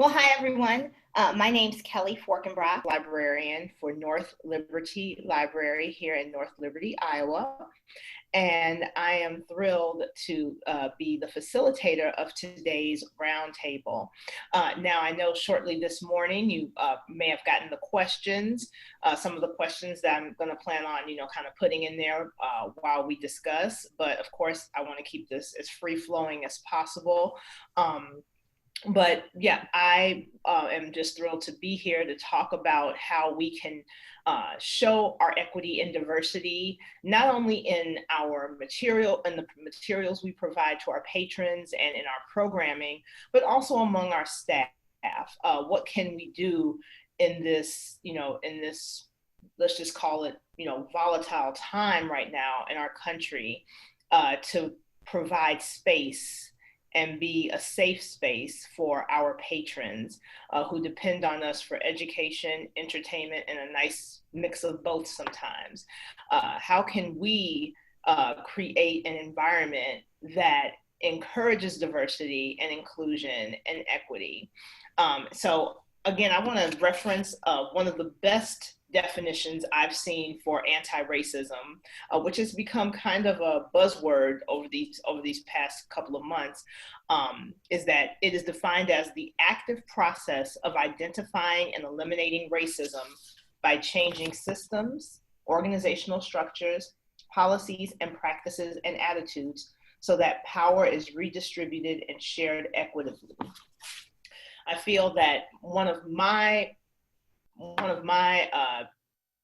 Well, hi, everyone. My name's Kellee Forkenbrock, librarian for North Liberty Library here in North Liberty, Iowa. And I am thrilled to be the facilitator of today's roundtable. Now, I know shortly this morning you may have gotten the questions, some of the questions that I'm going to plan on, kind of putting in there while we discuss. But of course, I want to keep this as free flowing as possible. But yeah, I am just thrilled to be here to talk about how we can show our equity and diversity, not only in our material and the materials we provide to our patrons and in our programming, but also among our staff. What can we do in this, let's just call it, volatile time right now in our country to provide space and be a safe space for our patrons who depend on us for education, entertainment, and a nice mix of both sometimes. How can we create an environment that encourages diversity and inclusion and equity? So again, I want to reference one of the best definitions I've seen for anti-racism, which has become kind of a buzzword over these past couple of months, is that it is defined as the active process of identifying and eliminating racism by changing systems, organizational structures, policies, and practices and attitudes so that power is redistributed and shared equitably. I feel that one of my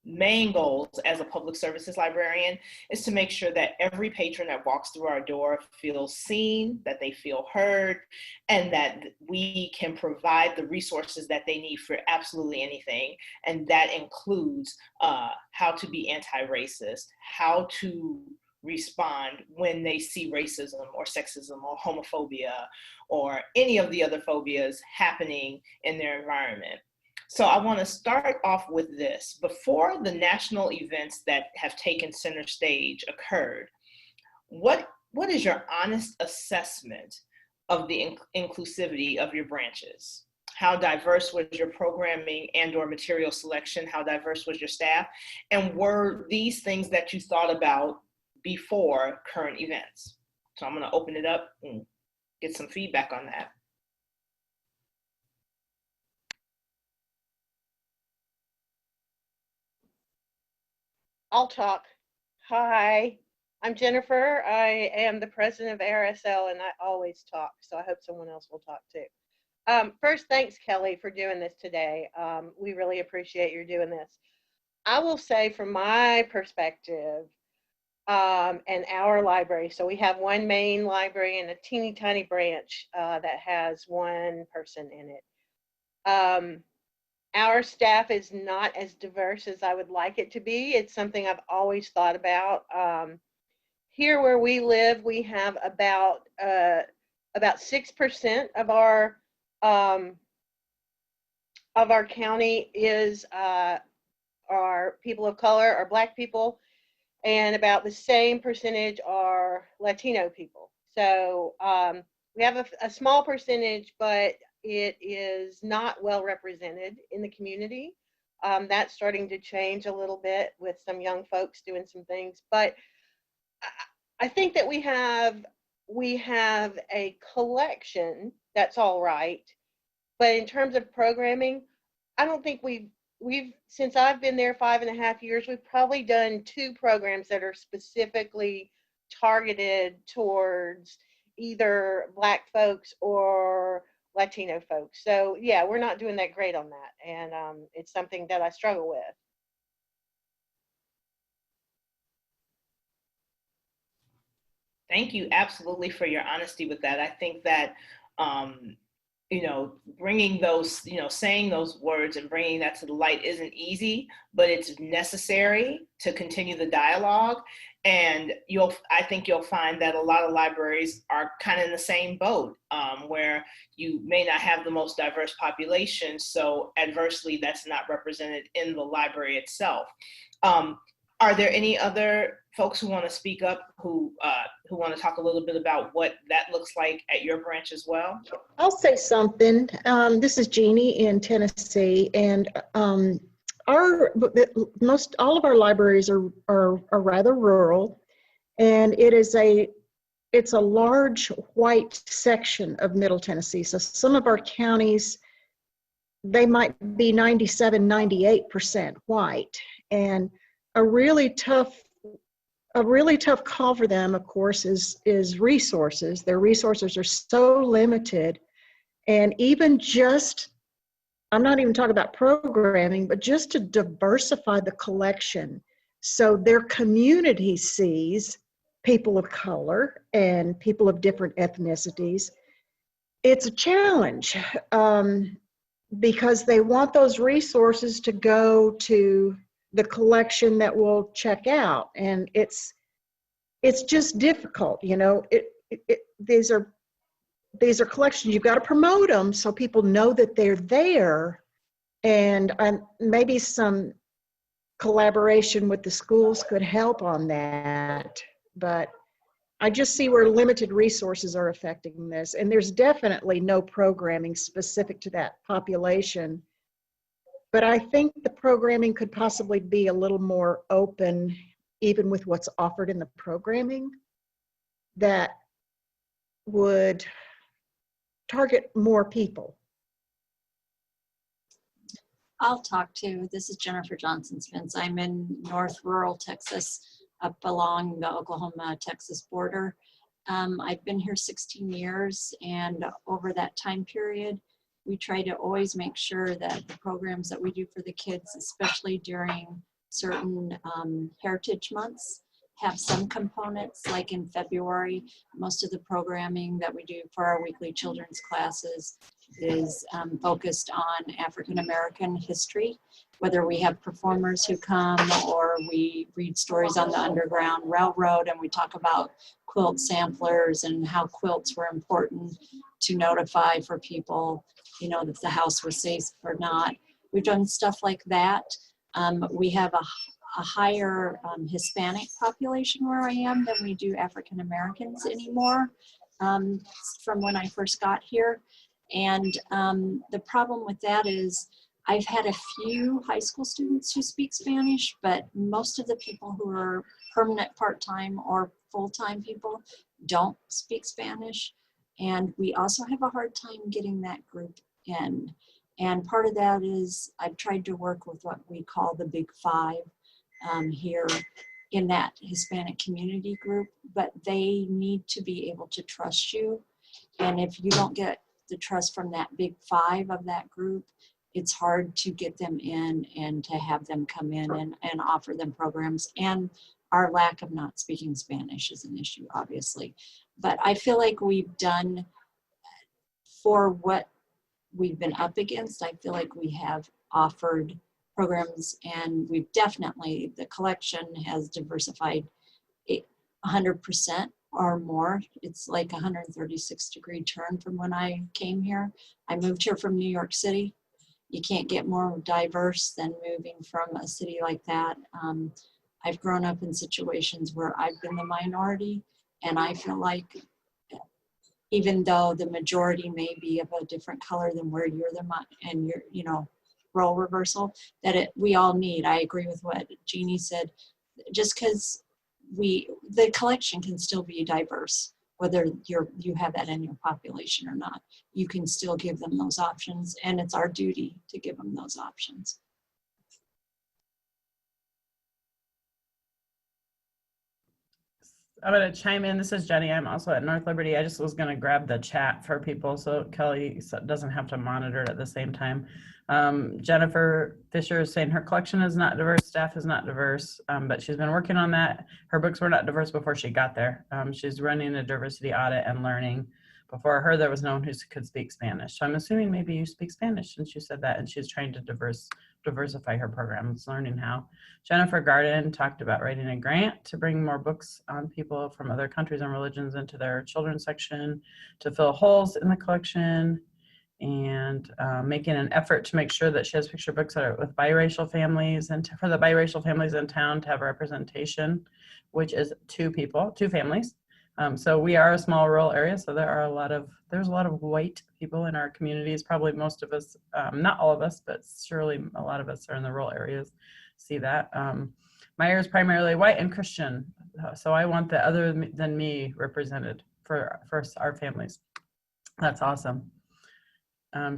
main goals as a public services librarian is to make sure that every patron that walks through our door feels seen, that they feel heard, and that we can provide the resources that they need for absolutely anything. And that includes how to be anti-racist, how to respond when they see racism or sexism or homophobia or any of the other phobias happening in their environment. So I want to start off with this. Before the national events that have taken center stage occurred, what is your honest assessment of the inclusivity of your branches? How diverse was your programming and or material selection? How diverse was your staff? And were these things that you thought about before current events? So I'm going to open it up and get some feedback on that. I'll talk. Hi, I'm Jennifer. I am the president of ARSL and I always talk, so I hope someone else will talk too. First, thanks, Kellee, for doing this today. We really appreciate you doing this. I will say from my perspective and our library, so we have one main library and a teeny tiny branch that has one person in it. Our staff is not as diverse as I would like it to be. It's something I've always thought about. Here where we live, we have about 6% of our county is are people of color or Black people, and about the same percentage are Latino people. So we have a small percentage, but it is not well represented in the community. That's starting to change a little bit with some young folks doing some things, but I think that we have a collection that's all right. But in terms of programming, I don't think we've since I've been there 5.5 years, we've probably done 2 programs that are specifically targeted towards either Black folks or Latino folks. So yeah, we're not doing that great on that, and it's something that I struggle with. Thank you absolutely for your honesty with that. I think that bringing those, saying those words and bringing that to the light isn't easy, but it's necessary to continue the dialogue. And I think you'll find that a lot of libraries are kind of in the same boat, where you may not have the most diverse population, so adversely that's not represented in the library itself. Are there any other folks who want to speak up, who want to talk a little bit about what that looks like at your branch as well? I'll say something. This is Jeannie in Tennessee, and all of our libraries are rather rural, and it's a large white section of Middle Tennessee. So some of our counties, they might be 97, 98% white, and a really tough call for them, of course, is resources. Their resources are so limited, and even just, I'm not even talking about programming, but just to diversify the collection so their community sees people of color and people of different ethnicities. It's a challenge because they want those resources to go to the collection that will check out, and it's just difficult, you know. These are collections, you've got to promote them so people know that they're there, and maybe some collaboration with the schools could help on that. But I just see where limited resources are affecting this, and there's definitely no programming specific to that population. But I think the programming could possibly be a little more open, even with what's offered in the programming, that would target more people. I'll talk to, this is Jennifer Johnson-Spence. I'm in North Rural Texas, up along the Oklahoma-Texas border. I've been here 16 years, and over that time period, we try to always make sure that the programs that we do for the kids, especially during certain heritage months, have some components. Like in February, most of the programming that we do for our weekly children's classes is focused on African American history, whether we have performers who come or we read stories on the Underground Railroad, and we talk about quilt samplers and how quilts were important to notify for people, you know, if the house was safe or not. We've done stuff like that. We have a higher Hispanic population where I am than we do African Americans anymore, from when I first got here. And the problem with that is I've had a few high school students who speak Spanish, but most of the people who are permanent part-time or full-time people don't speak Spanish. And we also have a hard time getting that group in. And part of that is I've tried to work with what we call the Big Five here in that Hispanic community group, but they need to be able to trust you. And if you don't get the trust from that Big Five of that group, it's hard to get them in and to have them come in and offer them programs. And our lack of not speaking Spanish is an issue, obviously. But I feel like we've done, for what we've been up against, I feel like we have offered programs, and we've definitely, the collection has diversified 100% or more. It's like 136-degree turn from when I came here. I moved here from New York City. You can't get more diverse than moving from a city like that. I've grown up in situations where I've been the minority, and I feel like even though the majority may be of a different color than where you're and you're, you know, role reversal, that we all need. I agree with what Jeannie said. Just because the collection can still be diverse, whether you have that in your population or not. You can still give them those options, and it's our duty to give them those options. I'm going to chime in. This is Jenny. I'm also at North Liberty. I just was going to grab the chat for people so Kelly doesn't have to monitor it at the same time. Jennifer Fisher is saying her collection is not diverse, staff is not diverse, but she's been working on that. Her books were not diverse before she got there. She's running a diversity audit and learning. Before her, there was no one who could speak Spanish. So I'm assuming maybe you speak Spanish since you said that, and she's trying to diversify her programs, learning how. Jennifer Garden talked about writing a grant to bring more books on people from other countries and religions into their children's section to fill holes in the collection. and making an effort to make sure that she has picture books that are with biracial families, and for the biracial families in town to have representation, which is two families. So we are a small rural area, so there's a lot of white people in our communities. Probably most of us, not all of us, but surely a lot of us are in the rural areas, see that. My area is primarily white and Christian, so I want the other than me represented for our families. That's awesome.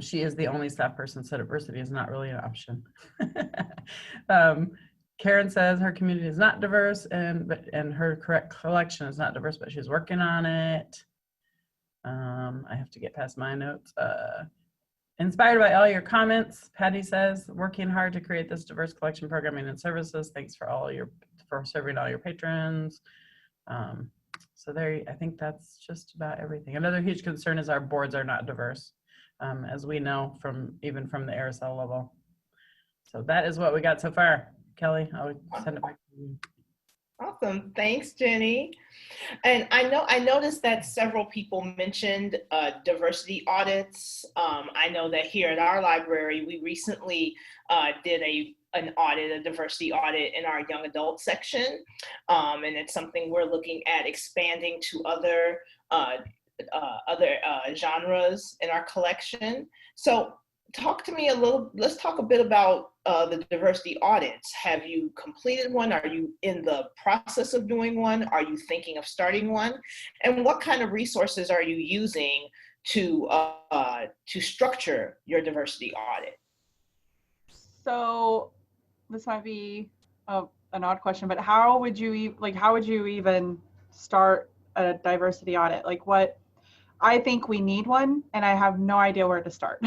She is the only staff person, so diversity is not really an option. Karen says her community is not diverse and her correct collection is not diverse, but she's working on it. I have to get past my notes. Inspired by all your comments, Patty says, working hard to create this diverse collection, programming, and services. Thanks for serving all your patrons. So there, I think that's just about everything. Another huge concern is our boards are not diverse, as we know even from the ARSL level. So that is what we got so far. Kelly, I'll send it back to you. Awesome. Thanks, Jenny. And I noticed that several people mentioned diversity audits. I know that here at our library, we recently did a diversity audit in our young adult section. And it's something we're looking at expanding to other genres in our collection. So let's talk a bit about the diversity audits. Have you completed one? Are you in the process of doing one? Are you thinking of starting one? And what kind of resources are you using to structure your diversity audit? So this might be an odd question, but how would you even start a diversity audit? Like, what? I think we need one, and I have no idea where to start.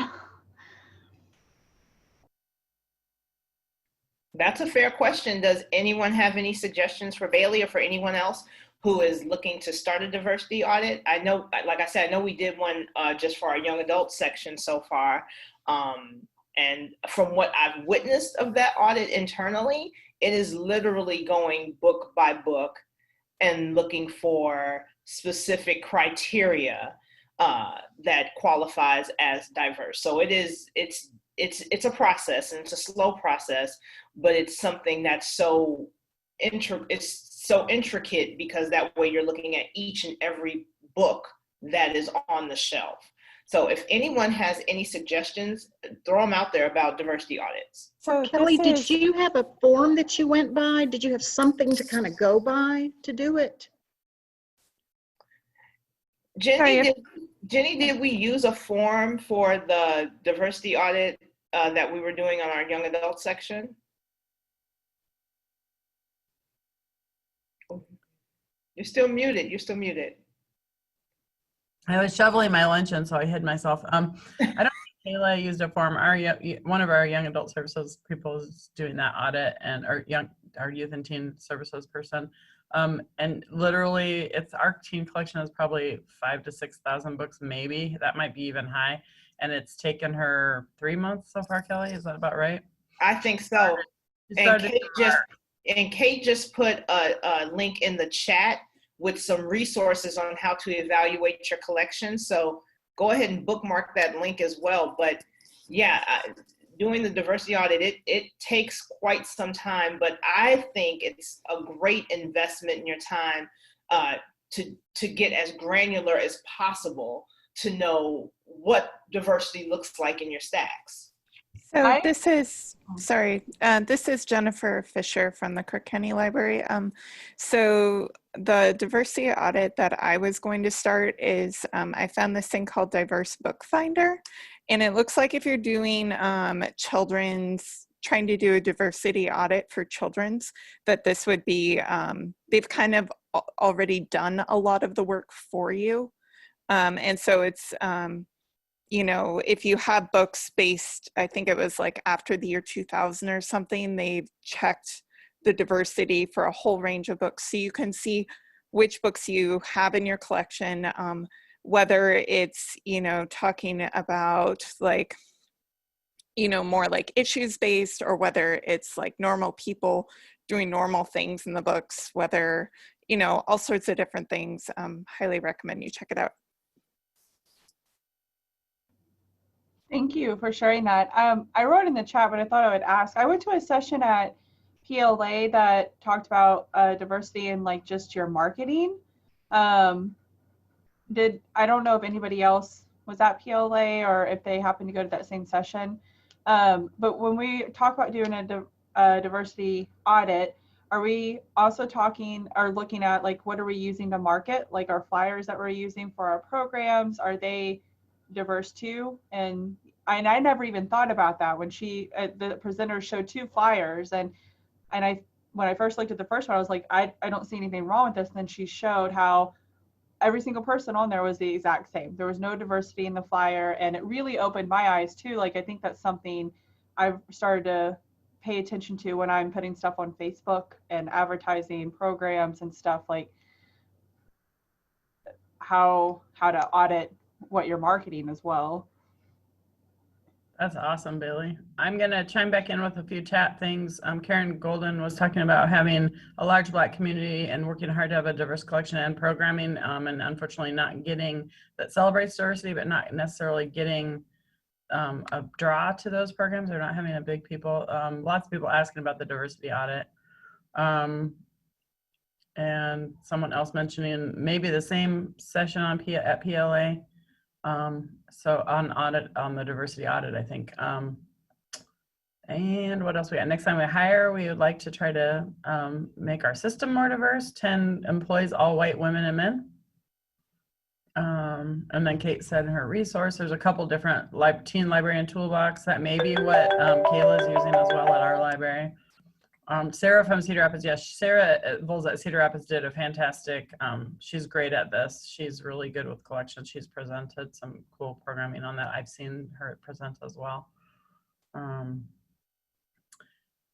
That's a fair question. Does anyone have any suggestions for Bailey or for anyone else who is looking to start a diversity audit? I know, like I said, I know we did one just for our young adult section so far. And from what I've witnessed of that audit internally, it is literally going book by book and looking for specific criteria that qualifies as diverse. So it's a process, and it's a slow process, but it's something that's so intricate, because that way you're looking at each and every book that is on the shelf. So if anyone has any suggestions, throw them out there about diversity audits. So Kelly, did you have a form that you went by? Did you have something to kind of go by to do it? Jenny, did we use a form for the diversity audit that we were doing on our young adult section? You're still muted. I was shoveling my lunch in, so I hid myself. I don't think Kayla used a form. One of our young adult services people is doing that audit, and our youth and teen services person. And literally, our teen collection is probably 5,000 to 6,000 books, maybe. That might be even high. And it's taken her 3 months so far, Kelly. Is that about right? I think so. And Kate just put a link in the chat with some resources on how to evaluate your collection. So go ahead and bookmark that link as well. But yeah, doing the diversity audit, it takes quite some time, but I think it's a great investment in your time to get as granular as possible to know what diversity looks like in your stacks. So this is Jennifer Fisher from the Cook County Library. So the diversity audit that I was going to start is, I found this thing called Diverse Book Finder. And it looks like if you're doing trying to do a diversity audit for children's, that this would be, they've kind of already done a lot of the work for you. And so it's, if you have books based, I think it was like after the year 2000 or something, they've checked the diversity for a whole range of books. So you can see which books you have in your collection, whether it's, talking about like, more like issues based, or whether it's like normal people doing normal things in the books, whether, all sorts of different things. Highly recommend you check it out. Thank you for sharing that. I wrote in the chat, but I thought I would ask. I went to a session at PLA that talked about diversity in like just your marketing. I don't know if anybody else was at PLA or if they happened to go to that same session. But when we talk about doing a diversity audit, are we also talking or looking at like what are we using to market? Like our flyers that we're using for our programs, are they diverse too? And I never even thought about that when the presenter showed 2 flyers, and when I first looked at the first one, I was like, I don't see anything wrong with this. And then she showed how every single person on there was the exact same. There was no diversity in the flyer, and it really opened my eyes too. Like, I think that's something I've started to pay attention to when I'm putting stuff on Facebook and advertising programs and stuff, like how to audit what you're marketing as well. That's awesome, Bailey. I'm going to chime back in with a few chat things. Karen Golden was talking about having a large Black community and working hard to have a diverse collection and programming, and unfortunately not getting that celebrates diversity, but not necessarily getting a draw to those programs. They're not having a big people. Lots of people asking about the diversity audit. And someone else mentioning maybe the same session at PLA. So on the diversity audit, I think. And what else we got? Next time we hire, we would like to try to make our system more diverse. 10 employees, all white women and men. And then Kate said in her resource, there's a couple different teen librarian toolbox. That may be what Kayla is using as well at our library. Sarah from Cedar Rapids, yes, Sarah Vols at Cedar Rapids did a fantastic, she's great at this. She's really good with collections. She's presented some cool programming on that. I've seen her present as well. And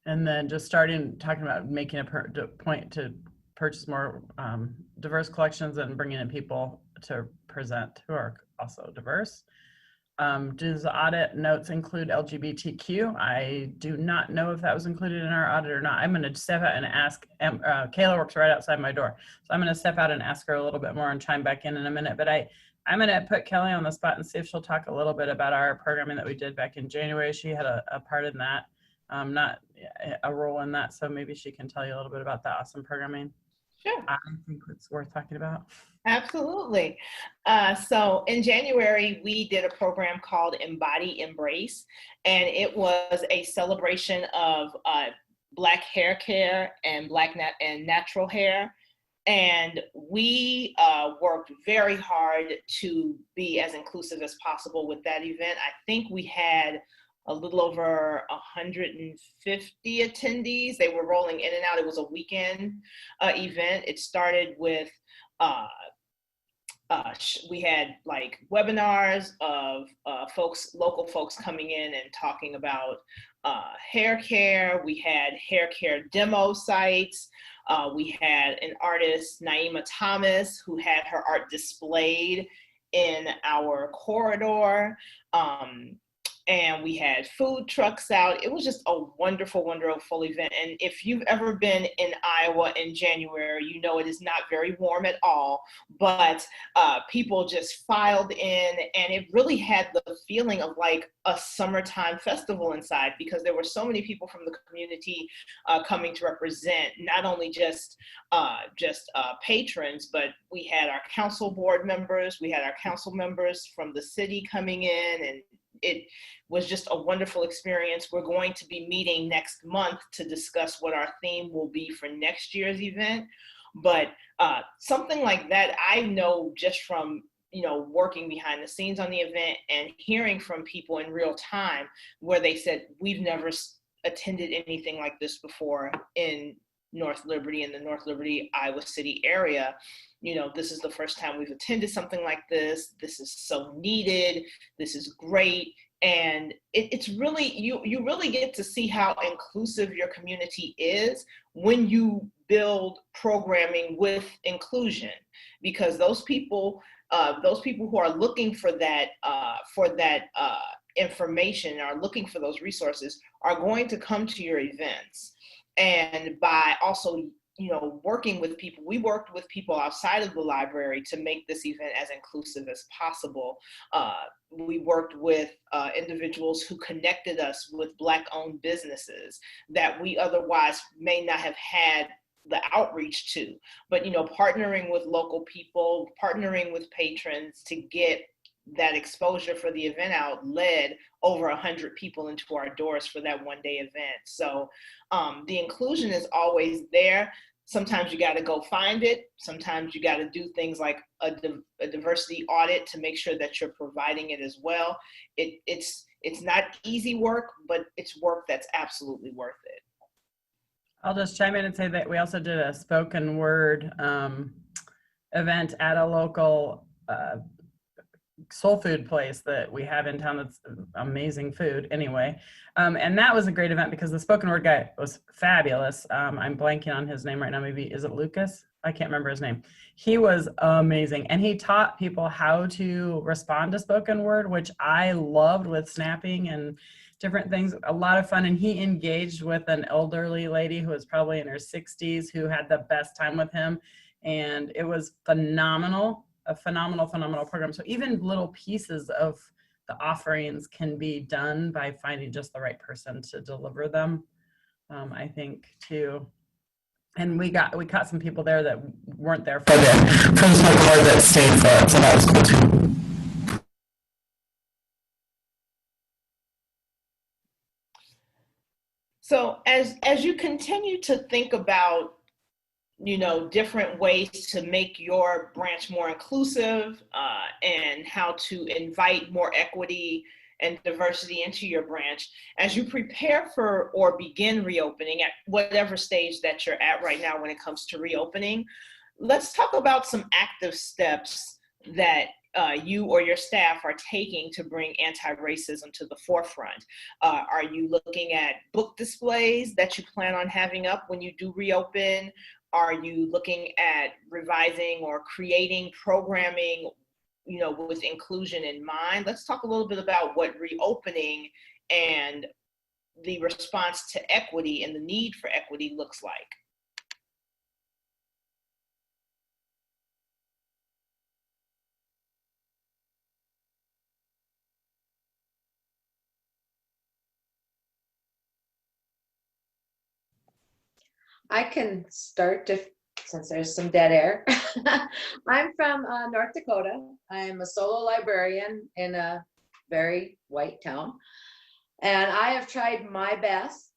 then just talking about making a point to purchase more diverse collections and bringing in people to present who are also diverse. Does the audit notes include LGBTQ? I do not know if that was included in our audit or not. I'm going to step out and ask. Kayla works right outside my door, so I'm going to step out and ask her a little bit more and chime back in a minute. But I'm going to put Kelly on the spot and see if she'll talk a little bit about our programming that we did back in January. She had a part in that, not a role in that, so maybe she can tell you a little bit about that awesome programming. Sure. I think it's worth talking about. Absolutely. So in January, we did a program called Embody, Embrace, and it was a celebration of Black hair care and Black and natural hair. And we worked very hard to be as inclusive as possible with that event. I think we had a little over 150 attendees. They were rolling in and out. It was a weekend event. It started with we had like webinars of local folks coming in and talking about hair care. We had hair care demo sites. We had an artist, Naima Thomas, who had her art displayed in our corridor. And we had food trucks out. It was just a wonderful, wonderful event. And if you've ever been in Iowa in January, you know it is not very warm at all, but people just filed in, and it really had the feeling of like a summertime festival inside, because there were so many people from the community coming to represent not only just patrons, but we had our council board members, we had our council members from the city coming in, and it was just a wonderful experience. We're going to be meeting next month to discuss what our theme will be for next year's event. But something like that, I know just from working behind the scenes on the event and hearing from people in real time where they said, we've never attended anything like this before in North Liberty, in the North Liberty, Iowa City area. This is the first time we've attended something like this. This is so needed. This is great. And it's really, you really get to see how inclusive your community is when you build programming with inclusion, because those people who are looking for that information, are looking for those resources, are going to come to your events. And by also working with people. We worked with people outside of the library to make this event as inclusive as possible. We worked with individuals who connected us with Black-owned businesses that we otherwise may not have had the outreach to, but partnering with local people, partnering with patrons to get that exposure for the event out led over 100 people into our doors for that one-day event. So the inclusion is always there. Sometimes you got to go find it. Sometimes you got to do things like a diversity audit to make sure that you're providing it as well. It's not easy work, but it's work that's absolutely worth it. I'll just chime in and say that we also did a spoken word event at a local soul food place that we have in town that's amazing food anyway. And that was a great event because the spoken word guy was fabulous. I'm blanking on his name right now. Maybe, is it Lucas? I can't remember his name. He was amazing. And he taught people how to respond to spoken word, which I loved, with snapping and different things. A lot of fun. And he engaged with an elderly lady who was probably in her 60s who had the best time with him. And it was phenomenal. A phenomenal program. So even little pieces of the offerings can be done by finding just the right person to deliver them, I think, too. And we caught some people there that weren't there for the spoken word that stayed for it, so that was cool too. So as you continue to think about different ways to make your branch more inclusive and how to invite more equity and diversity into your branch, as you prepare for or begin reopening at whatever stage that you're at right now when it comes to reopening, let's talk about some active steps that you or your staff are taking to bring anti-racism to the forefront. Are you looking at book displays that you plan on having up when you do reopen? Are you looking at revising or creating programming, with inclusion in mind? Let's talk a little bit about what reopening and the response to equity and the need for equity looks like. I can start since there's some dead air. I'm from North Dakota. I'm a solo librarian in a very white town. And I have tried my best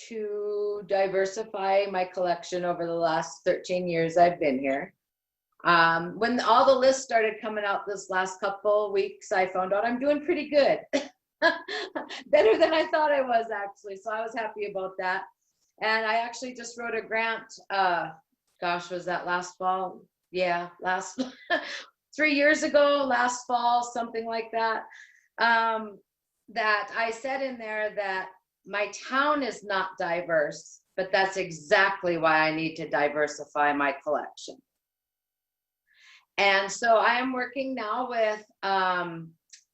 to diversify my collection over the last 13 years I've been here. When all the lists started coming out this last couple weeks, I found out I'm doing pretty good. Better than I thought I was, actually. So I was happy about that. And I actually just wrote a grant, gosh, was that last fall? Yeah, 3 years ago, last fall, something like that. That I said in there that my town is not diverse, but that's exactly why I need to diversify my collection. And so I am working now with,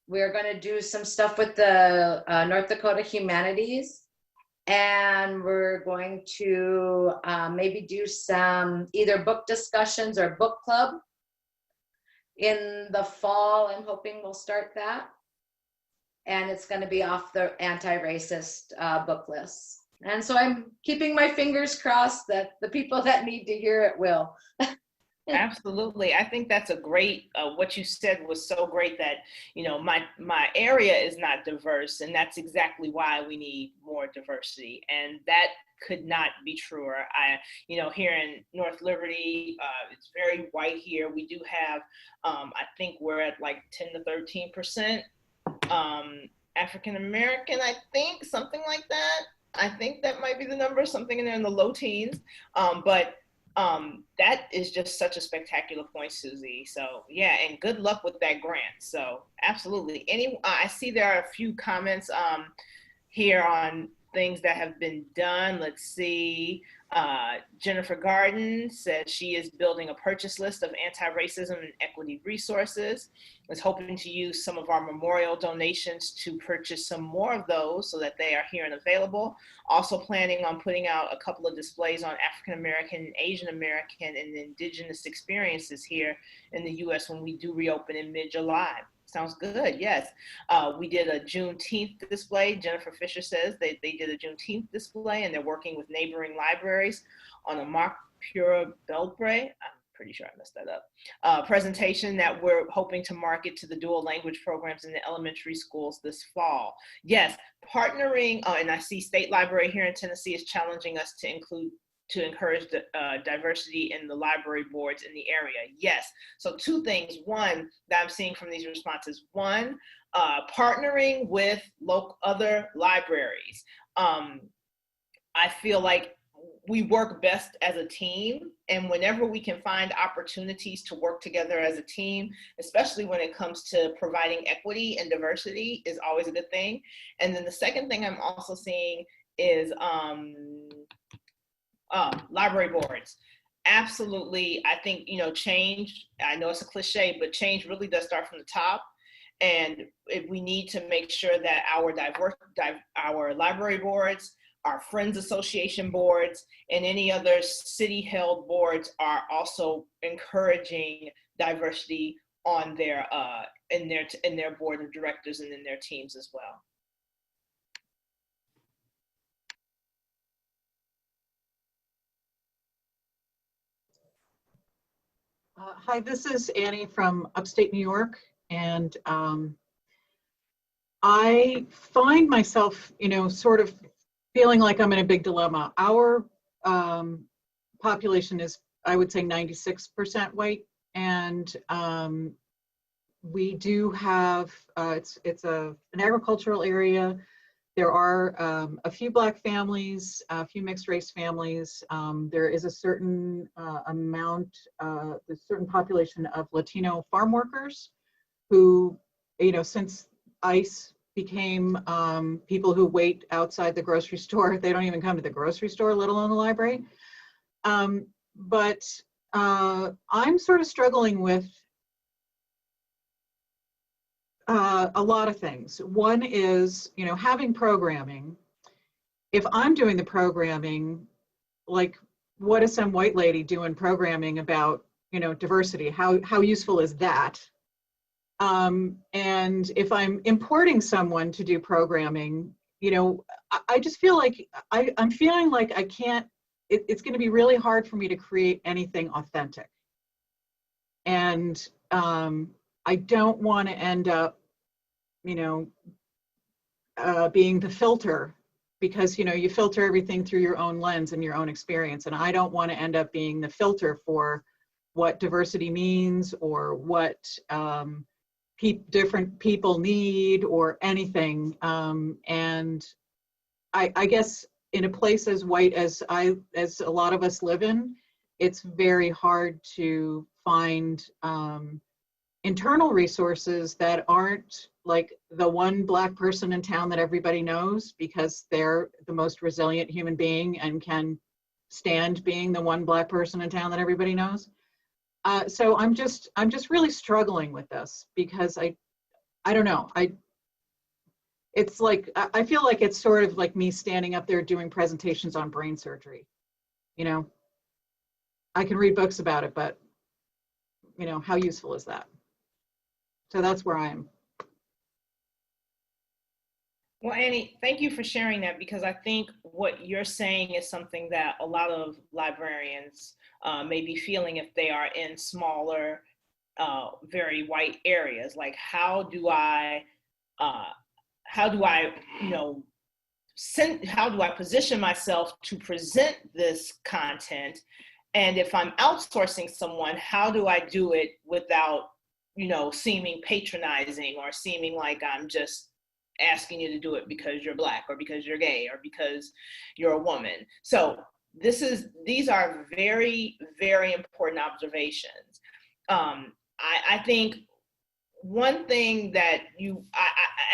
we're going to do some stuff with the North Dakota Humanities. And we're going to maybe do some either book discussions or book club in the fall. I'm hoping we'll start that. And it's going to be off the anti-racist book lists. And so I'm keeping my fingers crossed that the people that need to hear it will. Absolutely. I think that's a great, what you said was so great that, my area is not diverse, and that's exactly why we need more diversity. And that could not be truer. Here in North Liberty, it's very white here. We do have, I think we're at like 10 to 13% African-American, I think, something like that. I think that might be the number, something in there in the low teens. But that is just such a spectacular point, Susie. So yeah, and good luck with that grant. So absolutely. I see there are a few comments here on things that have been done. Let's see. Jennifer Garden said she is building a purchase list of anti-racism and equity resources. Is hoping to use some of our memorial donations to purchase some more of those so that they are here and available. Also planning on putting out a couple of displays on African American, Asian American, and Indigenous experiences here in the US when we do reopen in mid-July. Sounds good, yes. We did a Juneteenth display. Jennifer Fisher says they did a Juneteenth display and they're working with neighboring libraries on a mock pure Belpre. I'm pretty sure I messed that up. Presentation that we're hoping to market to the dual language programs in the elementary schools this fall. Yes, partnering, and I see State Library here in Tennessee is challenging us to encourage the diversity in the library boards in the area. Yes, so two things. One that I'm seeing from these responses. One, partnering with other libraries. I feel like we work best as a team, and whenever we can find opportunities to work together as a team, especially when it comes to providing equity and diversity, is always a good thing. And then the second thing I'm also seeing is library boards. Absolutely, I think, change, I know it's a cliche, but change really does start from the top. And we need to make sure that our library boards, our Friends Association boards, and any other city-held boards are also encouraging diversity on their in their board of directors and in their teams as well. Hi, this is Annie from upstate New York, and I find myself, sort of feeling like I'm in a big dilemma. Our population is, I would say, 96% white, and we do have, it's an agricultural area. There are a few Black families, a few mixed race families. There is a certain amount, a certain population of Latino farm workers who, since ICE became people who wait outside the grocery store, they don't even come to the grocery store, let alone the library. But I'm sort of struggling with a lot of things. One is, having programming. If I'm doing the programming, like, what is some white lady doing programming about, diversity? How useful is that? And if I'm importing someone to do programming, I just feel like I'm feeling like I can't, it's going to be really hard for me to create anything authentic. And I don't want to end up, being the filter, because, you filter everything through your own lens and your own experience. And I don't want to end up being the filter for what diversity means or what different people need or anything. And I guess in a place as white as a lot of us live in, it's very hard to find internal resources that aren't like the one Black person in town that everybody knows because they're the most resilient human being and can stand being the one Black person in town that everybody knows. So I'm just really struggling with this because I don't know. It's like, I feel like it's sort of like me standing up there doing presentations on brain surgery. I can read books about it, but how useful is that? So that's where I am. Well, Annie, thank you for sharing that, because I think what you're saying is something that a lot of librarians may be feeling if they are in smaller, very white areas. Like, how do I position myself to present this content? And if I'm outsourcing someone, how do I do it without, seeming patronizing or seeming like I'm just asking you to do it because you're Black or because you're gay or because you're a woman. So these are very, very important observations. I think one thing that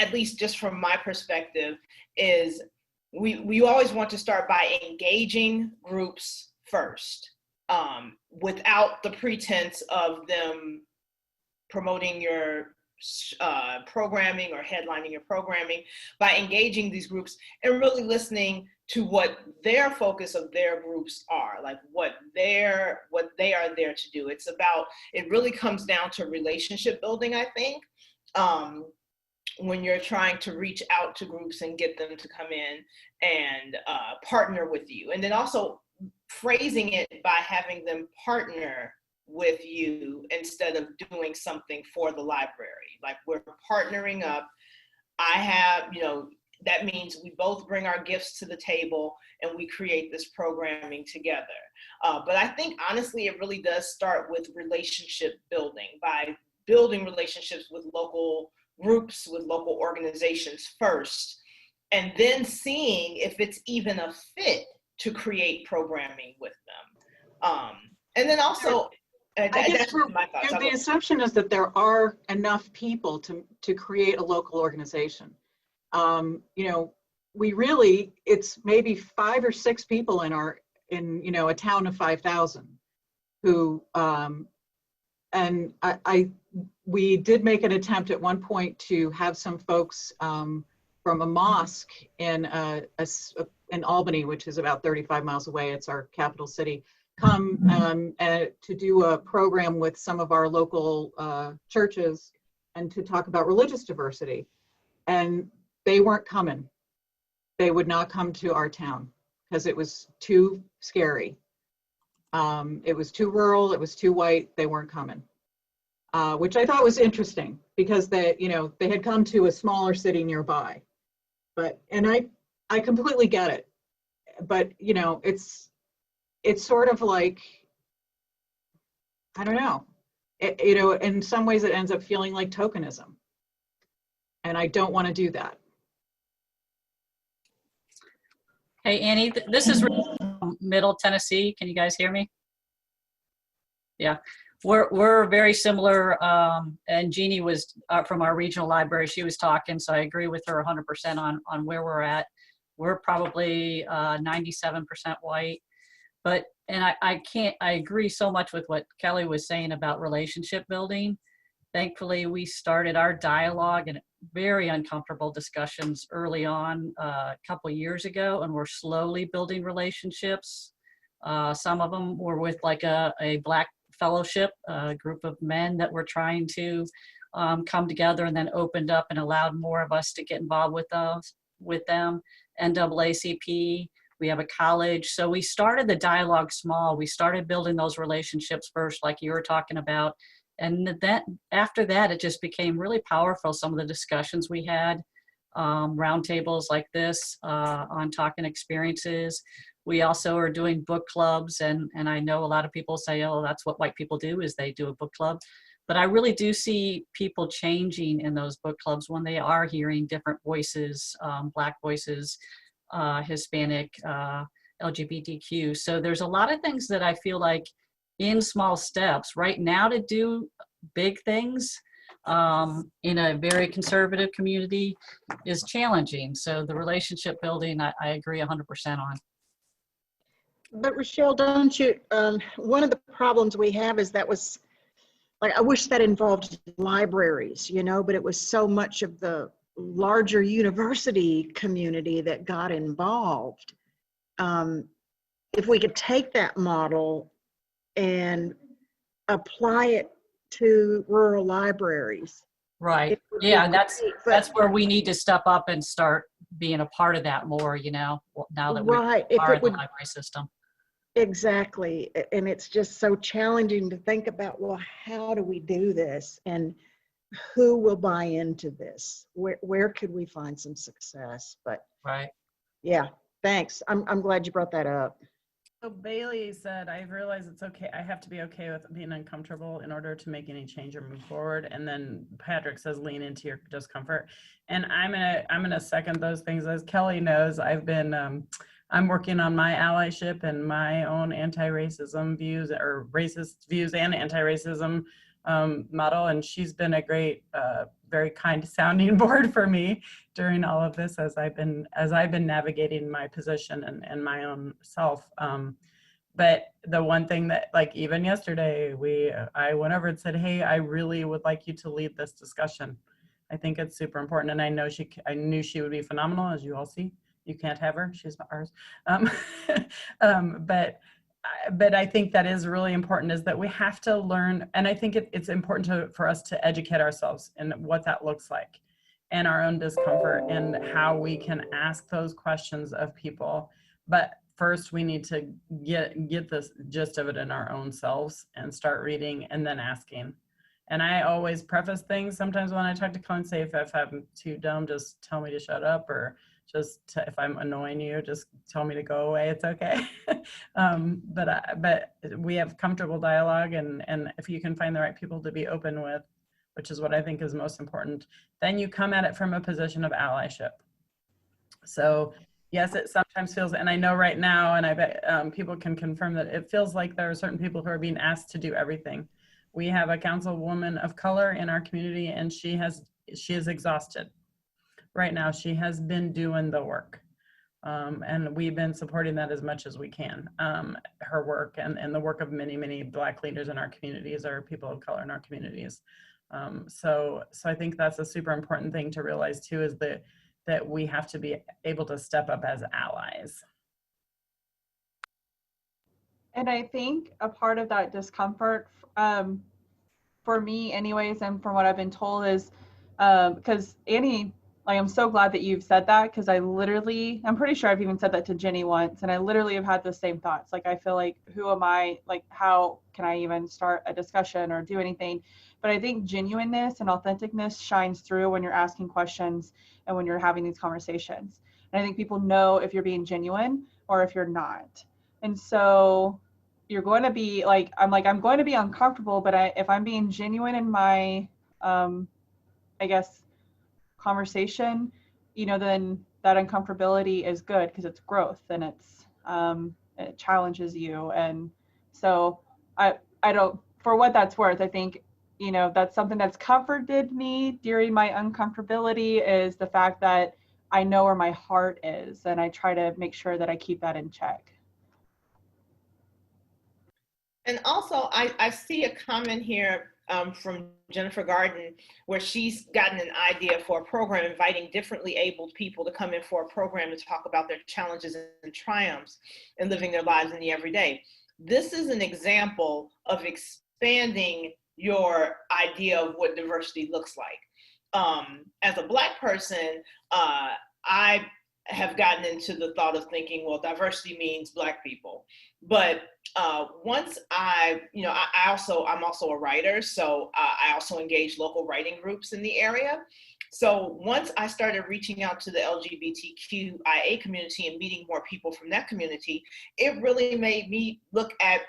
at least just from my perspective, is we always want to start by engaging groups first, without the pretense of them promoting your programming or headlining your programming, by engaging these groups and really listening to what their focus of their groups are, like what they are there to do. It really comes down to relationship building, I think, when you're trying to reach out to groups and get them to come in and partner with you. And then also phrasing it by having them partner with you instead of doing something for the library. Like, we're partnering up. That means we both bring our gifts to the table and we create this programming together. But I think honestly, it really does start with relationship building, by building relationships with local groups, with local organizations first, and then seeing if it's even a fit to create programming with them. And then also, I guess the assumption is that there are enough people to create a local organization. It's maybe 5 or 6 people in a town of 5,000 who, we did make an attempt at one point to have some folks from a mosque in Albany, which is about 35 miles away. It's our capital city. Come to do a program with some of our local churches and to talk about religious diversity. And they weren't coming. They would not come to our town because it was too scary. It was too rural, it was too white, they weren't coming. Which I thought was interesting because they had come to a smaller city nearby. And I completely get it. But it's sort of like, I don't know, in some ways it ends up feeling like tokenism. And I don't want to do that. Hey, Annie, this is Middle Tennessee. Can you guys hear me? Yeah, we're very similar. And Jeannie was from our regional library. She was talking, so I agree with her 100% on where we're at. We're probably 97% white. I agree so much with what Kellee was saying about relationship building. Thankfully, we started our dialogue and very uncomfortable discussions early on a couple of years ago, and we're slowly building relationships. Some of them were with like a Black fellowship, a group of men that were trying to come together, and then opened up and allowed more of us to get involved with them. NAACP. We have a college. So we started the dialogue small. We started building those relationships first, like you were talking about. And then after that, it just became really powerful. Some of the discussions we had, roundtables like this on talking experiences. We also are doing book clubs. And I know a lot of people say, oh, that's what white people do, is they do a book club. But I really do see people changing in those book clubs when they are hearing different voices, Black voices, Hispanic, LGBTQ. So there's a lot of things that I feel like in small steps right now to do big things in a very conservative community is challenging. So the relationship building, I agree 100% on. But Rochelle, don't you, one of the problems we have is that was, like, I wish that involved libraries, but it was so much of the larger university community that got involved. If we could take that model and apply it to rural libraries. Right. Yeah, that's where we need to step up and start being a part of that more, now that we are in the library system. Exactly. And it's just so challenging to think about, well, how do we do this? And who will buy into this? Where could we find some success? But right. Yeah, thanks. I'm glad you brought that up. So Bailey said, I've realized it's okay. I have to be okay with being uncomfortable in order to make any change or move forward. And then Patrick says, lean into your discomfort. And I'm gonna second those things. As Kellee knows, I've been, I'm working on my allyship and my own anti-racism views, or racist views and anti-racism model, and she's been a great, very kind sounding board for me during all of this as I've been navigating my position and my own self. But the one thing that, like, even yesterday, I went over and said, hey, I really would like you to lead this discussion. I think it's super important, and I knew she would be phenomenal, as you all see. You can't have her; she's ours. But I think that is really important, is that we have to learn, and I think it's important for us to educate ourselves in what that looks like, and our own discomfort, and how we can ask those questions of people. But first, we need to get this gist of it in our own selves and start reading and then asking. And I always preface things sometimes when I talk to clients, say, if I'm too dumb, just tell me to shut up, or if I'm annoying you, just tell me to go away. It's okay. But we have comfortable dialogue, and if you can find the right people to be open with, which is what I think is most important, then you come at it from a position of allyship. So yes, it sometimes feels, and I know right now, and I bet people can confirm that it feels like there are certain people who are being asked to do everything. We have a councilwoman of color in our community, and she is exhausted right now. She has been doing the work, and we've been supporting that as much as we can. Her work and the work of many Black leaders in our communities, or people of color in our communities. So I think that's a super important thing to realize too, is that we have to be able to step up as allies. And I think a part of that discomfort, for me anyways, and from what I've been told, is because Annie, like, I'm so glad that you've said that, because I'm pretty sure I've even said that to Jenny once, and I literally have had the same thoughts. Like, I feel like, who am I? Like, how can I even start a discussion or do anything? But I think genuineness and authenticness shines through when you're asking questions and when you're having these conversations. And I think people know if you're being genuine or if you're not. And so you're going to be like, I'm going to be uncomfortable, but if I'm being genuine in my, I guess, conversation, then that uncomfortability is good, because it's growth, and it challenges you. And so I don't, for what that's worth, I think, that's something that's comforted me during my uncomfortability, is the fact that I know where my heart is, and I try to make sure that I keep that in check. And also, I see a comment here from Jennifer Garden, where she's gotten an idea for a program, inviting differently abled people to come in for a program to talk about their challenges and triumphs and living their lives in the everyday. This is an example of expanding your idea of what diversity looks like. As a Black person, I have gotten into the thought of thinking, well, diversity means Black people. But once I'm also a writer, so I also engage local writing groups in the area. So once I started reaching out to the LGBTQIA community and meeting more people from that community, it really made me look at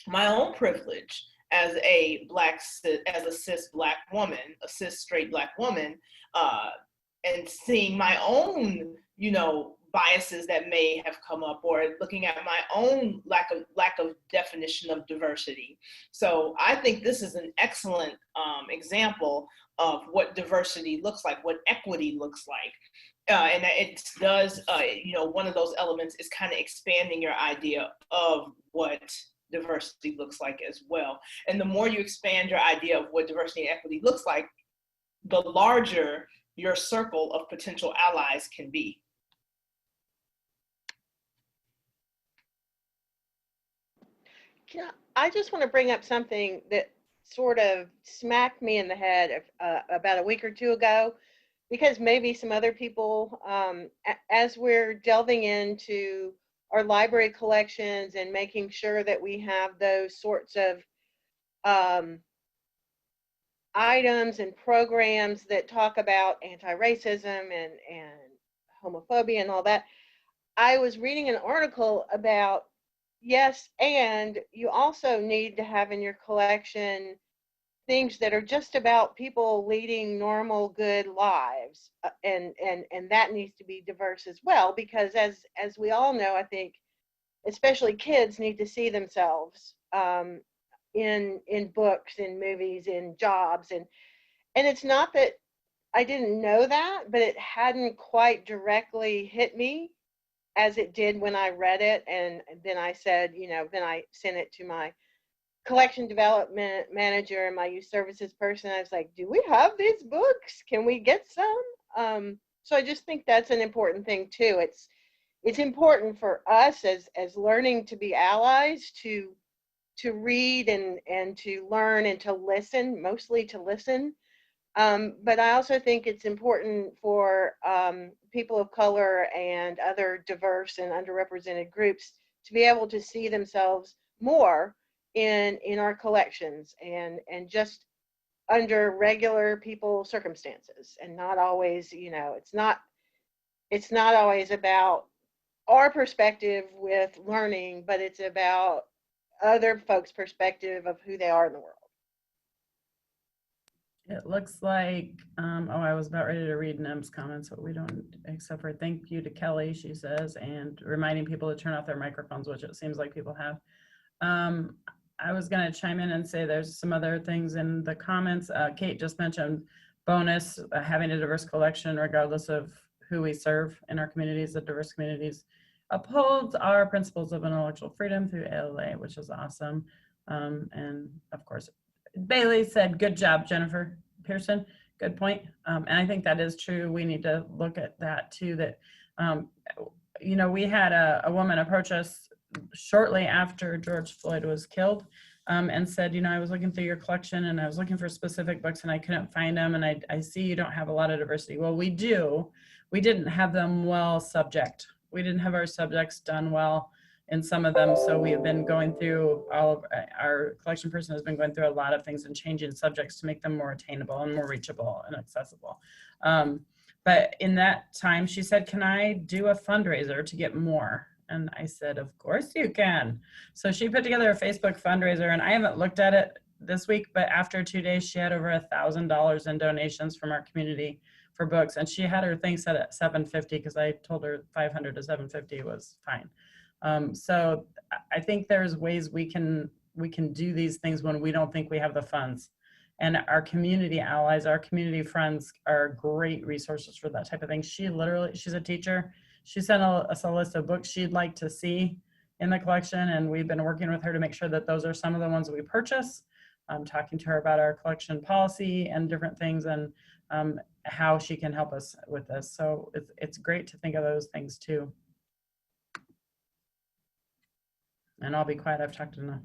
my own privilege as a cis Black woman, a cis straight Black woman, and seeing my own, biases that may have come up, or looking at my own lack of definition of diversity. So I think this is an excellent example of what diversity looks like, what equity looks like. And it does, one of those elements is kind of expanding your idea of what diversity looks like as well. And the more you expand your idea of what diversity and equity looks like, the larger your circle of potential allies can be. I just want to bring up something that sort of smacked me in the head about a week or two ago, because maybe some other people, as we're delving into our library collections and making sure that we have those sorts of items and programs that talk about anti-racism and homophobia and all that, I was reading an article about, yes, and you also need to have in your collection things that are just about people leading normal, good lives, and that needs to be diverse as well, because as we all know, I think especially kids need to see themselves in books, in movies, in jobs, and it's not that I didn't know that, but it hadn't quite directly hit me as it did when I read it. And then I said, then I sent it to my collection development manager and my youth services person. I was like, do we have these books? Can we get some? So I just think that's an important thing too. It's important for us as learning to be allies to read and to learn and to listen, mostly to listen. But I also think it's important for people of color and other diverse and underrepresented groups to be able to see themselves more in our collections and just under regular people circumstances, and not always, it's not always about our perspective with learning, but it's about other folks' perspective of who they are in the world. It looks like, I was about ready to read Nem's comments, but we don't, except for thank you to Kellee, she says, and reminding people to turn off their microphones, which it seems like people have. I was going to chime in and say there's some other things in the comments. Kate just mentioned bonus, having a diverse collection regardless of who we serve in our communities. The diverse communities upholds our principles of intellectual freedom through ALA, which is awesome. And of course, Bailey said, good job, Jennifer Pearson. Good point. And I think that is true. We need to look at that too, that, we had a woman approach us shortly after George Floyd was killed and said, I was looking through your collection and I was looking for specific books and I couldn't find them. And I see you don't have a lot of diversity. Well, we do. We didn't have them well subject. We didn't have our subjects done well in some of them. So we have been going through, all of our collection person has been going through a lot of things and changing subjects to make them more attainable and more reachable and accessible. But in that time, she said, can I do a fundraiser to get more? And I said, of course you can. So she put together a Facebook fundraiser, and I haven't looked at it this week, but after 2 days, she had over $1,000 in donations from our community for books. And she had her thing set at $750 because I told her $500 to $750 was fine. So I think there's ways we can do these things when we don't think we have the funds. And our community allies, our community friends are great resources for that type of thing. She's a teacher. She sent us a list of books she'd like to see in the collection, and we've been working with her to make sure that those are some of the ones that we purchase. I'm talking to her about our collection policy and different things, and how she can help us with this. So it's great to think of those things too. And I'll be quiet, I've talked enough.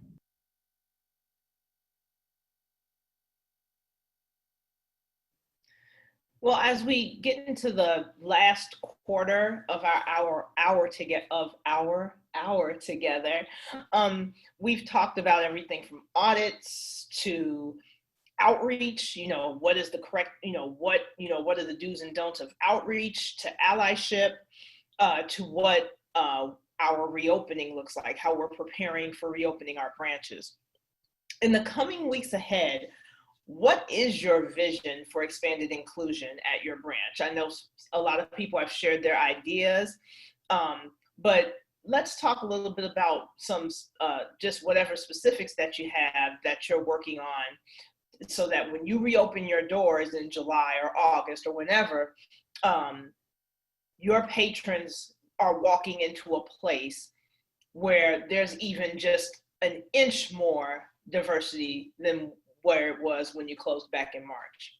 Well, as we get into the last quarter of our hour together, we've talked about everything from audits to outreach. What is the correct, what are the do's and don'ts of outreach, to allyship, to what our reopening looks like, how we're preparing for reopening our branches. In the coming weeks ahead, what is your vision for expanded inclusion at your branch? I know a lot of people have shared their ideas, but let's talk a little bit about some, just whatever specifics that you have that you're working on, so that when you reopen your doors in July or August or whenever, your patrons are walking into a place where there's even just an inch more diversity than where it was when you closed back in March.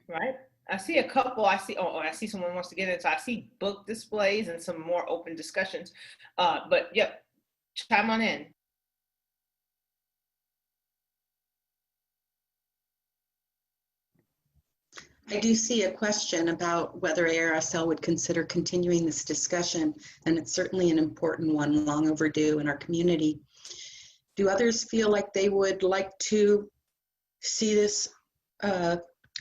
Right. I see a couple. I see someone wants to get into. I see book displays and some more open discussions. But yep, chime on in. I do see a question about whether ARSL would consider continuing this discussion, and it's certainly an important one, long overdue in our community. Do others feel like they would like to see this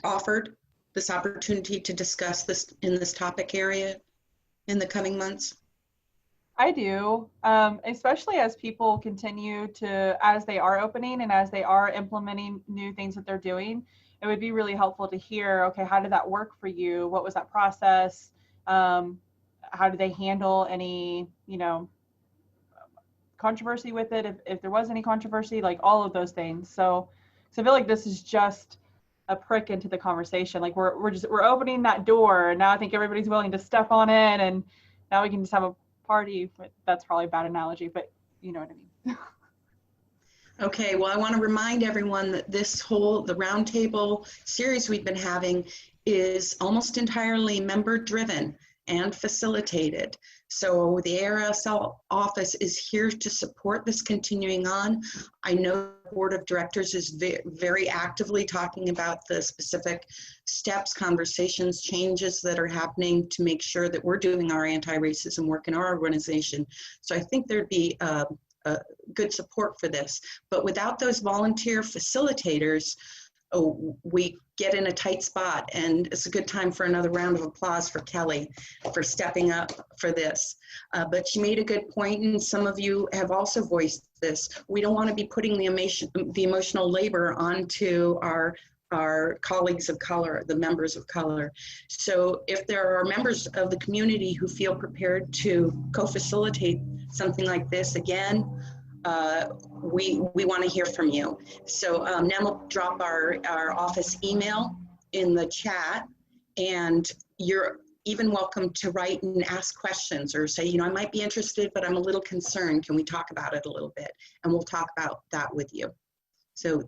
offered, this opportunity to discuss this in this topic area in the coming months? I do, especially as people continue to, as they are opening and as they are implementing new things that they're doing, it would be really helpful to hear, okay, how did that work for you? What was that process? How did they handle any, controversy with it? If there was any controversy, like all of those things. So I feel like this is just a prick into the conversation. Like we're opening that door, and now I think everybody's willing to step on it, and now we can just have a party. That's probably a bad analogy, but you know what I mean. Okay, well, I want to remind everyone that the roundtable series we've been having is almost entirely member driven and facilitated. So the ARSL office is here to support this continuing on. I know the board of directors is very actively talking about the specific steps, conversations, changes that are happening to make sure that we're doing our anti-racism work in our organization. So I think there'd be good support for this. But without those volunteer facilitators, we get in a tight spot, and it's a good time for another round of applause for Kellee for stepping up for this. But she made a good point, and some of you have also voiced this. We don't want to be putting the emotional labor onto our colleagues of color, the members of color. So if there are members of the community who feel prepared to co-facilitate something like this again, we want to hear from you. So now we'll drop our office email in the chat, and you're even welcome to write and ask questions or say, I might be interested, but I'm a little concerned. Can we talk about it a little bit? And we'll talk about that with you. So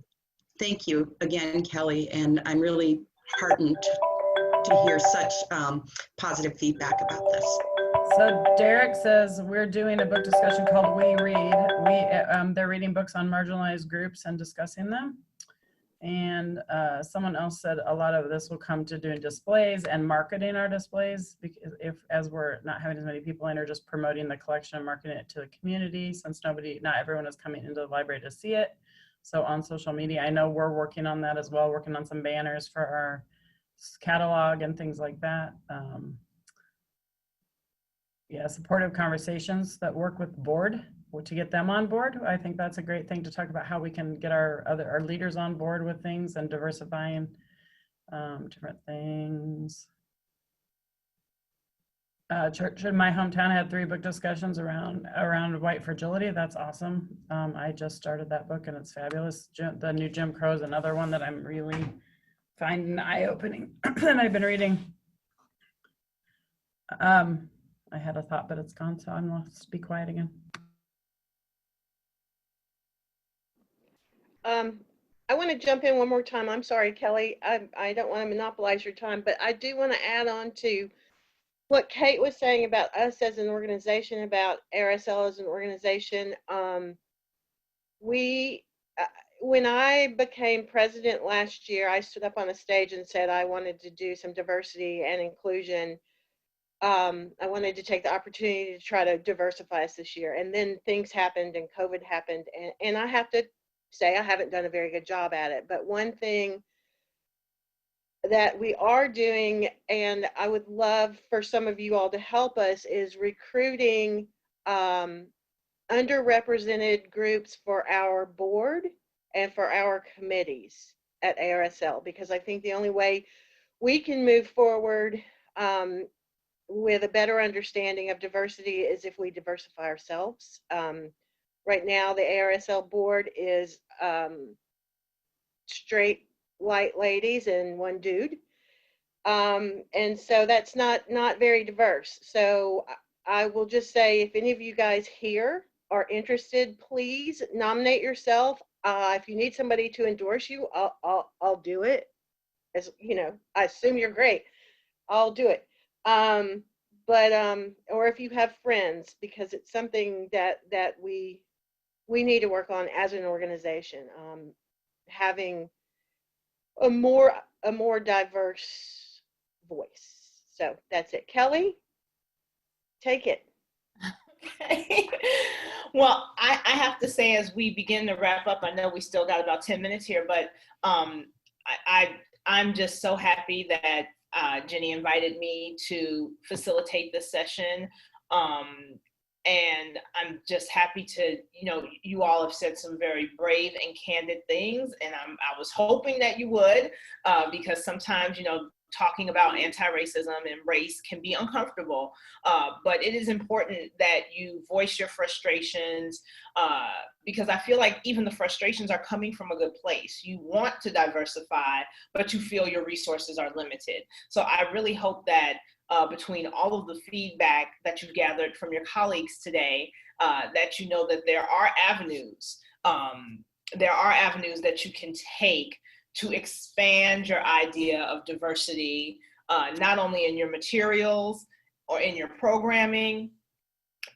thank you again, Kellee, and I'm really heartened to hear such positive feedback about this. So Derek says we're doing a book discussion called We Read. They're reading books on marginalized groups and discussing them. And someone else said a lot of this will come to doing displays and marketing our displays, because as we're not having as many people in, or just promoting the collection and marketing it to the community, since not everyone is coming into the library to see it. So on social media, I know we're working on that as well, working on some banners for our catalog and things like that. Yeah, supportive conversations that work with the board to get them on board. I think that's a great thing to talk about, how we can get our leaders on board with things and diversifying different things. Church in my hometown had 3 book discussions around white fragility. That's awesome. I just started that book and it's fabulous. The new Jim Crow is another one that I'm really finding eye-opening that I've been reading. I had a thought, but it's gone, so I'm going to be quiet again. I want to jump in one more time. I'm sorry, Kellee. I don't want to monopolize your time, but I do want to add on to what Kate was saying about us as an organization, about ARSL as an organization. When I became president last year, I stood up on a stage and said I wanted to do some diversity and inclusion. I wanted to take the opportunity to try to diversify us this year. And then things happened and COVID happened. And I have to say I haven't done a very good job at it. But one thing that we are doing, and I would love for some of you all to help us, is recruiting underrepresented groups for our board and for our committees at ARSL, because I think the only way we can move forward with a better understanding of diversity is if we diversify ourselves. Right now, the ARSL board is straight white ladies and one dude. And so that's not very diverse. So I will just say, if any of you guys here are interested, please nominate yourself. If you need somebody to endorse you, I'll do it. As you know, I assume you're great. I'll do it. Or if you have friends, because it's something that we need to work on as an organization, having a more diverse voice. So that's it. Kellee, take it. Okay. Well, I have to say, as we begin to wrap up, I know we still got about 10 minutes here, but I'm just so happy that Jenny invited me to facilitate this session. And I'm just happy to, you all have said some very brave and candid things, and I was hoping that you would, because sometimes, talking about anti-racism and race can be uncomfortable, but it is important that you voice your frustrations, because I feel like even the frustrations are coming from a good place. You want to diversify, but you feel your resources are limited. So I really hope that between all of the feedback that you've gathered from your colleagues today, that you know that there are avenues that you can take to expand your idea of diversity, not only in your materials or in your programming,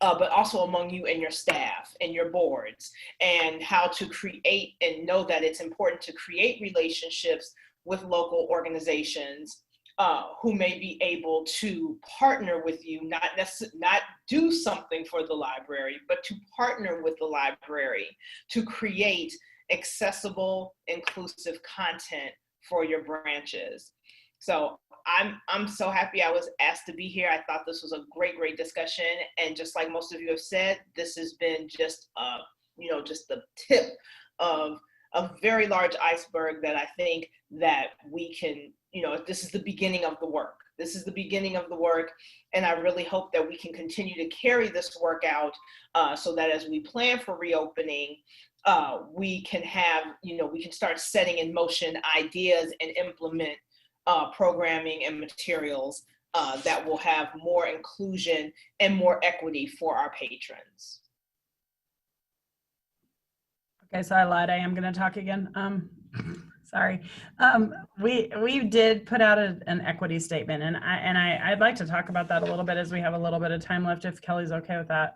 but also among you and your staff and your boards, and how to create and know that it's important to create relationships with local organizations who may be able to partner with you, not do something for the library, but to partner with the library to create accessible, inclusive content for your branches. So I'm so happy I was asked to be here. I thought this was a great discussion. And just like most of you have said, this has been just just the tip of a very large iceberg that I think that we can, this is the beginning of the work. This is the beginning of the work. And I really hope that we can continue to carry this work out so that as we plan for reopening, we can have, we can start setting in motion ideas and implement programming and materials that will have more inclusion and more equity for our patrons. Okay, so I lied. I am going to talk again. Sorry. We did put out an equity statement, and I'd like to talk about that a little bit as we have a little bit of time left, if Kelly's okay with that.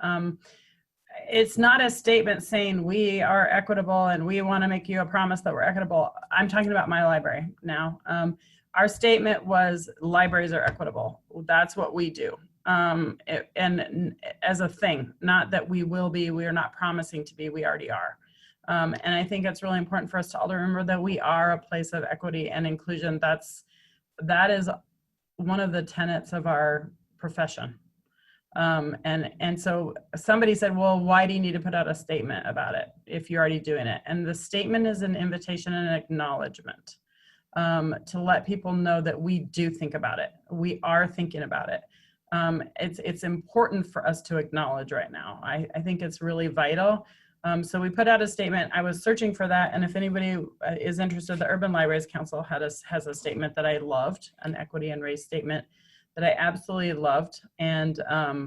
It's not a statement saying we are equitable and we want to make you a promise that we're equitable. I'm talking about my library now. Our statement was libraries are equitable. That's what we do. And as a thing, not that we will be, we are not promising to be, we already are. And I think it's really important for us to all remember that we are a place of equity and inclusion. That is one of the tenets of our profession. And so somebody said, well, why do you need to put out a statement about it if you're already doing it? And the statement is an invitation and an acknowledgement to let people know that we do think about it. We are thinking about it. It's important for us to acknowledge right now. I think it's really vital. So we put out a statement. I was searching for that, and if anybody is interested, the Urban Libraries Council has a statement that I loved, an equity and race statement that I absolutely loved. And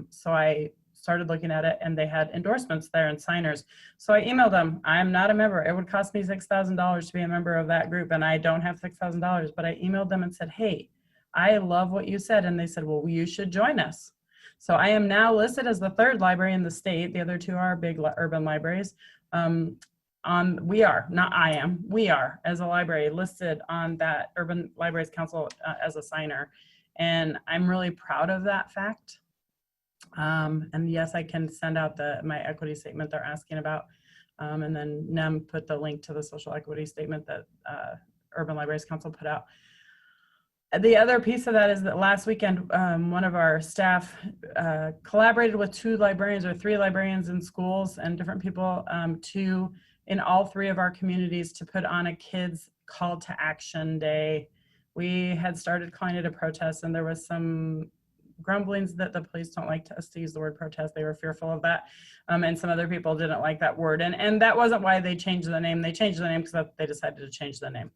so I started looking at it, and they had endorsements there and signers. So I emailed them. I'm not a member. It would cost me $6,000 to be a member of that group, and I don't have $6,000. But I emailed them and said, hey, I love what you said. And they said, well, you should join us. So I am now listed as the third library in the state. The other two are big urban libraries. We are, not I am, we are as a library listed on that Urban Libraries Council as a signer. And I'm really proud of that fact. And yes, I can send out my equity statement they're asking about. And then NEM put the link to the social equity statement that Urban Libraries Council put out. The other piece of that is that last weekend, one of our staff collaborated with 2 librarians or 3 librarians in schools and different people in all 3 of our communities to put on a kids call to action day. We had started calling it a protest, and there was some grumblings that the police don't like us to use the word protest. They were fearful of that. And some other people didn't like that word. And that wasn't why they changed the name. They changed the name because they decided to change the name.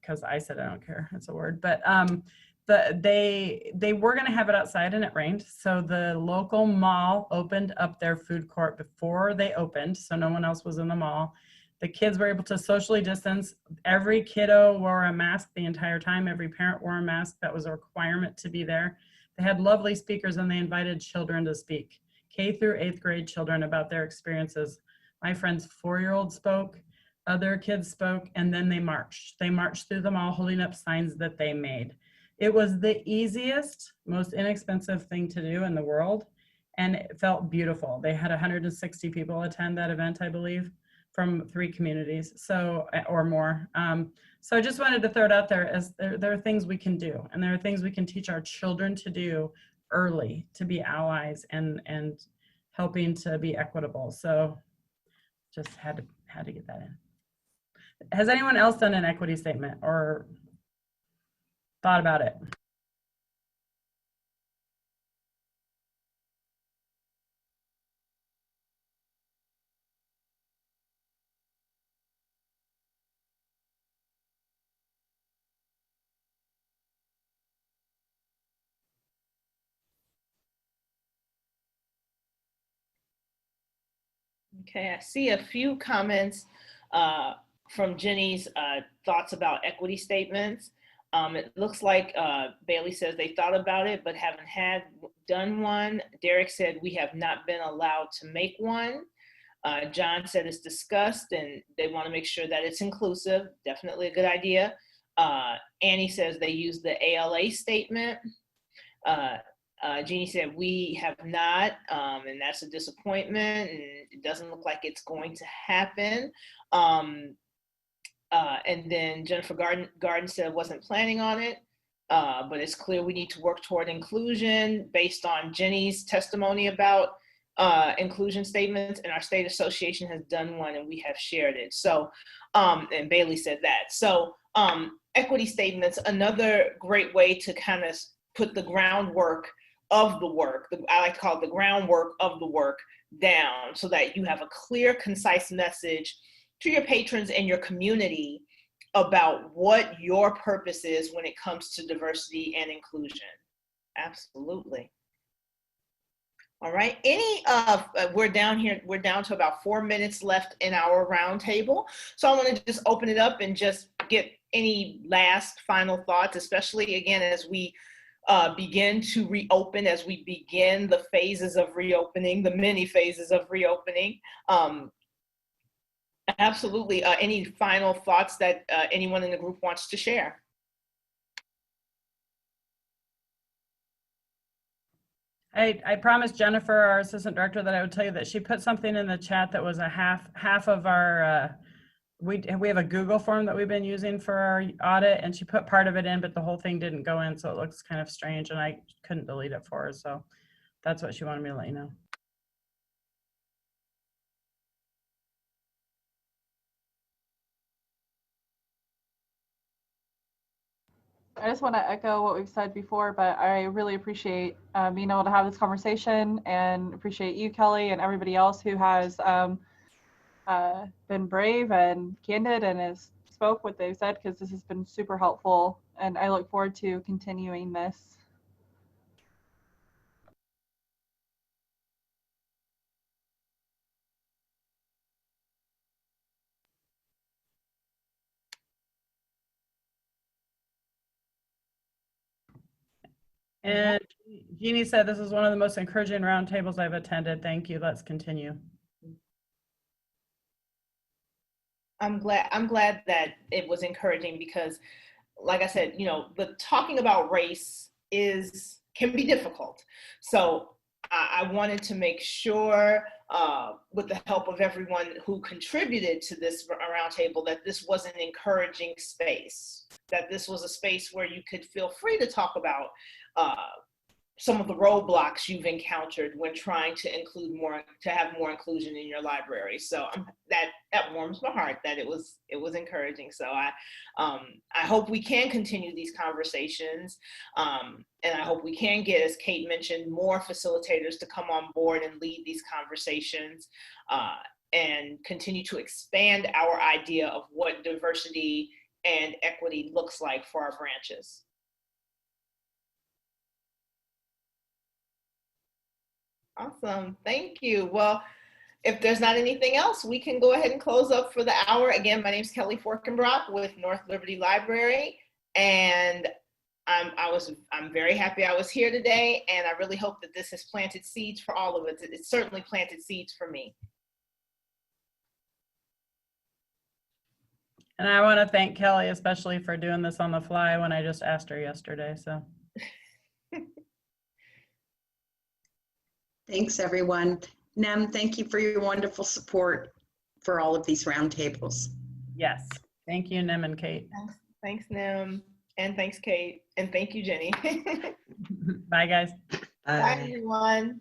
Because I said I don't care, it's a word, but they were going to have it outside and it rained, so the local mall opened up their food court before they opened, so no one else was in the mall. The kids were able to socially distance. Every kiddo wore a mask the entire time. Every parent wore a mask. That was a requirement to be there. They had lovely speakers, and they invited children to speak, K through 8th grade children, about their experiences. My friend's 4-year-old spoke. Other kids spoke, and then they marched. They marched through the mall holding up signs that they made. It was the easiest, most inexpensive thing to do in the world. and it felt beautiful. They had 160 people attend that event, I believe, from 3 communities, so, or more. So I just wanted to throw it out there as there are things we can do, and there are things we can teach our children to do early to be allies and helping to be equitable. So just had to get that in. Has anyone else done an equity statement or thought about it? Okay, I see a few comments from Jenny's thoughts about equity statements. It looks like Bailey says they thought about it, but haven't done one. Derek said we have not been allowed to make one. John said it's discussed and they want to make sure that it's inclusive. Definitely a good idea. Annie says they use the ALA statement. Jeannie said we have not, and that's a disappointment, and it doesn't look like it's going to happen. And then Jennifer Garden said wasn't planning on it, but it's clear we need to work toward inclusion based on Jenny's testimony about inclusion statements, and our state association has done one and we have shared it. So, and Bailey said that. So equity statements, another great way to kind of put the groundwork of the work, I like to call it the groundwork of the work down, so that you have a clear, concise message to your patrons and your community about what your purpose is when it comes to diversity and inclusion. Absolutely. All right, we're down to about 4 minutes left in our roundtable. So I want to just open it up and just get any last final thoughts, especially again, as we begin to reopen, as we begin the phases of reopening, the many phases of reopening. Absolutely, any final thoughts that anyone in the group wants to share? I promised Jennifer, our assistant director, that I would tell you that she put something in the chat that was a half of our, we have a Google form that we've been using for our audit, and she put part of it in, but the whole thing didn't go in, so it looks kind of strange, and I couldn't delete it for her, so that's what she wanted me to let you know. I just want to echo what we've said before, but I really appreciate being able to have this conversation, and appreciate you, Kellee, and everybody else who has been brave and candid and has spoke what they've said, because this has been super helpful, and I look forward to continuing this. And Jeannie said this is one of the most encouraging roundtables I've attended. Thank you. Let's continue. I'm glad that it was encouraging, because like I said, you know, the talking about race can be difficult. So I wanted to make sure, with the help of everyone who contributed to this roundtable, that this was an encouraging space, that this was a space where you could feel free to talk about some of the roadblocks you've encountered when trying to have more inclusion in your library. So that warms my heart that it was encouraging. So I hope we can continue these conversations, and I hope we can get, as Kate mentioned, more facilitators to come on board and lead these conversations, and continue to expand our idea of what diversity and equity looks like for our branches. Awesome, thank you. Well, if there's not anything else, we can go ahead and close up for the hour. Again, my name is Kellee Forkenbrock with North Liberty Library, and I'm very happy I was here today, and I really hope that this has planted seeds for all of us. It certainly planted seeds for me. And I want to thank Kellee especially for doing this on the fly when I just asked her yesterday. So. Thanks, everyone. Nem, thank you for your wonderful support for all of these roundtables. Yes. Thank you, Nim and Kate. Thanks, Nim. And thanks, Kate. And thank you, Jenny. Bye, guys. Bye, everyone.